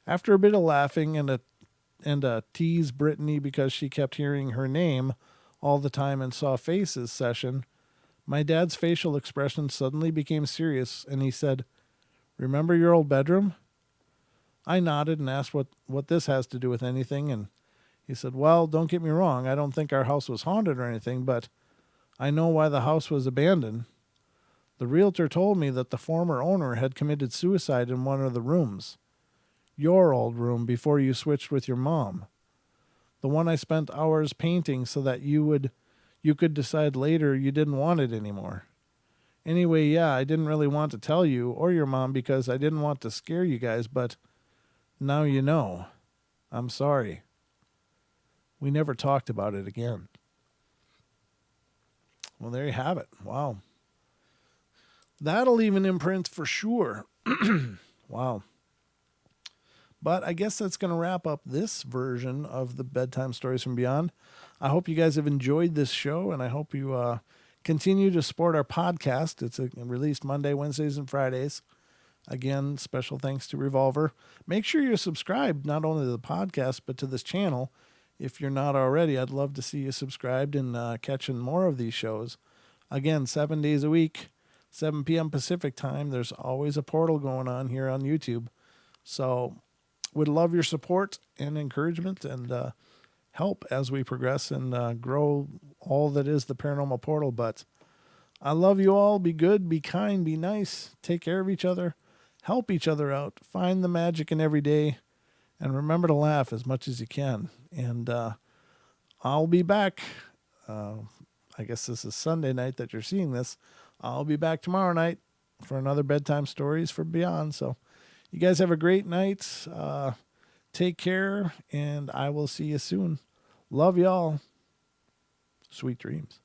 After a bit of laughing and a tease Brittany because she kept hearing her name all the time and saw faces session, my dad's facial expression suddenly became serious, and he said, "Remember your old bedroom?" I nodded and asked what this has to do with anything, and he said, "Well, don't get me wrong, I don't think our house was haunted or anything, but I know why the house was abandoned. The realtor told me that the former owner had committed suicide in one of the rooms. Your old room before you switched with your mom. The one I spent hours painting so that you could decide later you didn't want it anymore. Anyway, yeah, I didn't really want to tell you or your mom because I didn't want to scare you guys, but now you know. I'm sorry." We never talked about it again. Well, there you have it. Wow. That'll leave an imprint for sure. Wow. But I guess that's going to wrap up this version of the Bedtime Stories from Beyond. I hope you guys have enjoyed this show, and I hope you continue to support our podcast. It's released Monday, Wednesdays, and Fridays. Again, special thanks to Revolver. Make sure you're subscribed not only to the podcast, but to this channel. If you're not already, I'd love to see you subscribed and catching more of these shows. Again, 7 days a week, 7 p.m. Pacific time. There's always a portal going on here on YouTube. So would love your support and encouragement and help as we progress and grow all that is the Paranormal Portal. But I love you all. Be good, be kind, be nice. Take care of each other. Help each other out. Find the magic in every day. And remember to laugh as much as you can. And I'll be back. I guess this is Sunday night that you're seeing this. I'll be back tomorrow night for another Bedtime Stories from Beyond. So you guys have a great night. Take care, and I will see you soon. Love y'all. Sweet dreams.